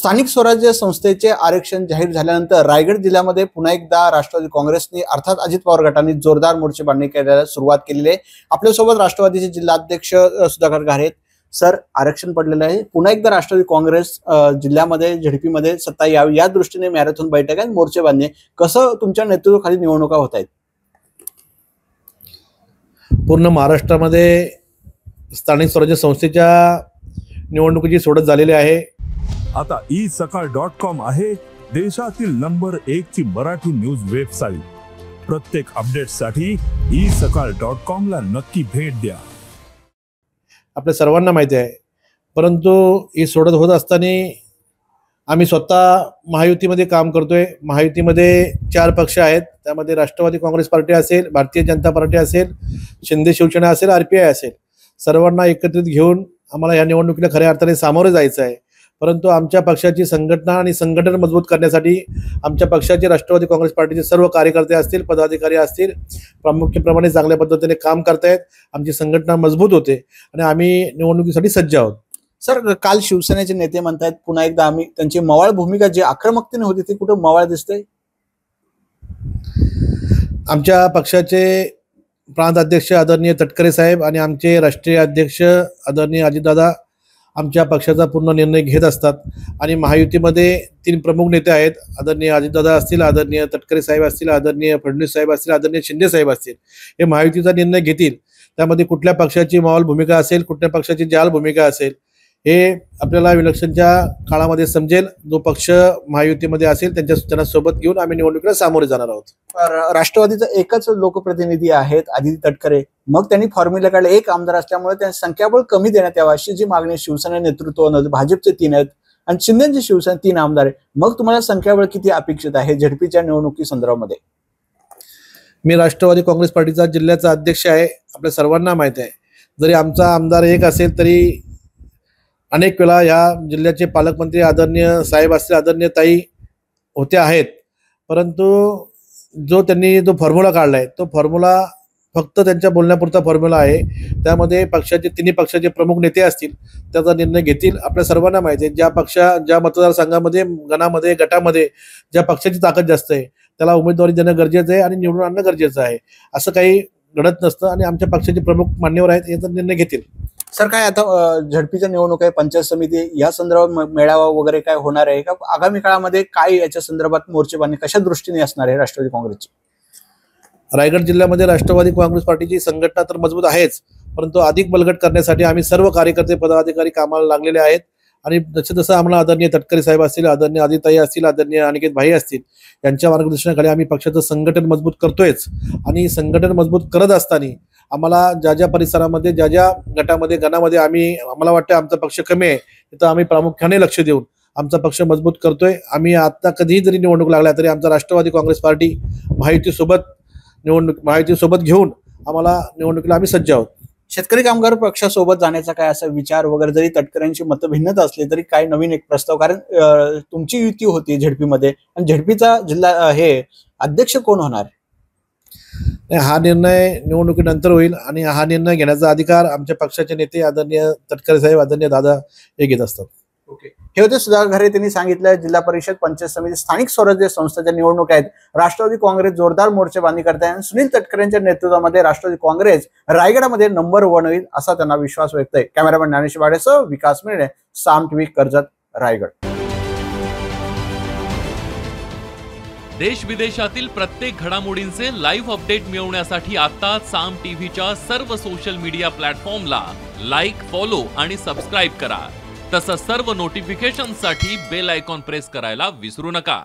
स्थानिक स्वराज्य संस्थेचे आरक्षण जाहीर झाल्यानंतर रायगड जिल्ह्यामध्ये पुन्हा एकदा राष्ट्रवादी काँग्रेसने अर्थात अजित पवार गटाने जोरदार मोर्चेबांधणी करायला सुरुवात केलेली आहे। आपल्यासोबत राष्ट्रवादीचे जिल्हाध्यक्ष सुधाकर घारे आहेत। सर, आरक्षण पडलेलं आहे, पुन्हा एकदा राष्ट्रवादी काँग्रेस जिल्ह्यामध्ये झडपीमध्ये सत्ता यावी या दृष्टीने मॅरेथॉन बैठक आणि मोर्चेबांधणी कसं तुमच्या नेतृत्वाखाली निवडणुका होत आहेत? पूर्ण महाराष्ट्रामध्ये स्थानिक स्वराज्य संस्थेच्या निवडणुकीची सोडत झालेली आहे। आता isakal.com आहे देशातील नंबर 1 ची मराठी न्यूज वेबसाईट। प्रत्येक अपडेटसाठी isakal.com ला नक्की भेट द्या। आपल्या सर्वांना माहिती आहे, परंतु ही सोडत होत असताना आम्ही स्वतः महायुतीमध्ये काम करतोय। महायुतीमध्ये 4 पक्ष आहेत, त्यामध्ये राष्ट्रवादी काँग्रेस पार्टी असेल, भारतीय जनता पार्टी असेल, शिंदे शिवसेना असेल, RPI असेल, सर्वांना एकत्रित घेऊन आम्हाला या निवडणुकीला खऱ्या अर्थाने सामोरे जायचं आहे। परंतु आमच्या पक्षाची संघटना आणि संघटन मजबूत करण्यासाठी आमच्या पक्षाचे राष्ट्रवादी काँग्रेस पार्टीचे सर्व कार्यकर्ते असतील, पदाधिकारी असतील, प्रामुख्याने चांगल्या पद्धतीने काम करतायत। आमची संघटना मजबूत होते आणि आम्ही निवडणुकीसाठी सज्ज आहोत। सर, काल शिवसेनेचे नेते म्हणतात पुन्हा एकदा आम्ही त्यांची मवाळ भूमिका जी आक्रमकतेने होती ती कुठे मवाळ दिसते? आमच्या पक्षाचे प्रांत अध्यक्ष आदरणीय तटकरे साहेब आणि आमचे राष्ट्रीय अध्यक्ष आदरणीय अजितदादा आमच्या पक्षाचा पूर्ण निर्णय घेत असतात आणि महायुतीमध्ये 3 प्रमुख नेते आहेत, आदरणीय अजितदादा असतील, आदरणीय तटकरे साहेब असतील, आदरणीय फडणवीस साहेब असतील, आदरणीय शिंदे साहेब असतील। हे महायुतीचा निर्णय घेतील, त्यामध्ये कुठल्या पक्षाची मवाल भूमिका असेल, कुठल्या पक्षाची जाल भूमिका असेल हे आपल्याला इलेक्शनच्या काळामध्ये समजेल। जो पक्ष महायुतीमध्ये असेल त्यांना सोबत घेऊन आम्ही निवडणुकीला सामोरे जाणार आहोत। राष्ट्रवादीचा एकच लोकप्रतिनिधी आहेत आदिती तटकरे, मग त्यांनी फॉर्म्युला काढले, एक आमदार असल्यामुळे त्यांची संख्याबळ कमी देण्यात यावी अशी जी मागणी शिवसेना नेतृत्वाने, भाजपचे 3 आहेत आणि शिंदेची शिवसेना 3 आमदार आहे, मग तुम्हाला संख्याबळ किती अपेक्षित आहे झडपीच्या निवडणुकी संदर्भामध्ये? मी राष्ट्रवादी काँग्रेस पार्टीचा जिल्ह्याचा अध्यक्ष आहे। आपल्या सर्वांना माहिती आहे, जरी आमचा आमदार एक असेल तरी अनेक वेळा या जिल्ह्याचे पालकमंत्री आदरणीय साहेब असतील, आदरणीय ताई होते आहेत, परंतु जो त्यांनी जो फॉर्म्युला काढला आहे तो फॉर्म्युला फक्त त्यांच्या बोलण्यापुरता फॉर्म्युला आहे। त्यामध्ये पक्षाचे 3 पक्षाचे प्रमुख नेते असतील, त्याचा निर्णय घेतील। आपल्या सर्वांना माहिती आहे, ज्या मतदारसंघामध्ये, गटामध्ये ज्या पक्षाची ताकद जास्त आहे त्याला उमेदवारी देणं गरजेचं आहे आणि निवडून आणणं गरजेचं आहे। असं काही घडत नसतं आणि आमच्या पक्षाचे प्रमुख मान्यवर आहेत, याचा निर्णय घेतील। सर, काय आता झडपीच्या निवडणूक आहे, पंचायत समिती या संदर्भात मेळावा वगैरे काय होणार आहे का? आगामी काळामध्ये काय याच्या संदर्भात मोर्चेबांधणी कशा दृष्टीने असणार आहे राष्ट्रवादी काँग्रेसची? रायगड जिल्ह्यामध्ये राष्ट्रवादी काँग्रेस पार्टीची संघटना तर मजबूत आहेच, परंतु अधिक बलगट करण्यासाठी आम्ही सर्व कार्यकर्ते, पदाधिकारी कामाला लागलेले आहेत आणि जसं आम्हाला आदरणीय तटकरे साहेब असतील, आदरणीय आदिताई असतील, आदरणीय अनिकेत भाई असतील, यांच्या मार्गदर्शनाखाली आम्ही पक्षाचं संघटन मजबूत करतोयच। आणि संघटन मजबूत करत असताना आम्हाला ज्या परिसरामध्ये, ज्या गटामध्ये, गणामध्ये आम्हाला वाटतं आमचा पक्ष कमी आहे, तिथं आम्ही प्रामुख्याने लक्ष देऊन आमचा पक्ष मजबूत करतोय। आम्ही आता कधीही जरी निवडणूक लागल्या तरी आमचा राष्ट्रवादी काँग्रेस पार्टी महायुतीसोबत घेऊन आम्हाला निवडणुकीला आम्ही सज्ज आहोत। शेतकरी कामगार पक्षासोबत जाण्याचा काय असा विचार वगैरे, जरी तटकऱ्यांची मतभिन्नता असली तरी काय नवीन एक प्रस्ताव, कारण तुमची युती होती झडपीमध्ये आणि झडपीचा जिल्हा हे अध्यक्ष कोण होणार? हा निर्णय निवडणुकीनंतर होईल आणि हा निर्णय घेण्याचा अधिकार आमच्या पक्षाचे नेते आदरणीय तटकरे साहेब, आदरणीय दादा हे घेत असतात। ओके, हे होते सुधाकर घारे। त्यांनी सांगितलं जिल्हा परिषद, पंचायत समिती, स्थानिक स्वराज्य संस्थांच्या निवडणूक आहेत, राष्ट्रवादी काँग्रेस जोरदार मोर्चेबांधणी करताय आणि सुनील तटकरेंच्या नेतृत्वामध्ये राष्ट्रवादी काँग्रेस रायगडामध्ये नंबर 1 होईल असा त्यांना विश्वास व्यक्त आहे। कॅमेरामॅन ज्ञानेश वाडेसह विकास मिळणे, साम टीव्ही, कर्जत, रायगड। देश विदेशातील प्रत्येक घडामोडींचे लाईव्ह अपडेट मिळवण्यासाठी आता साम टीव्हीच्या सर्व सोशल मीडिया प्लॅटफॉर्मला लाईक, फॉलो आणि सबस्क्राईब करा। तसंच सर्व नोटिफिकेशनसाठी बेल आयकॉन प्रेस करायला विसरू नका।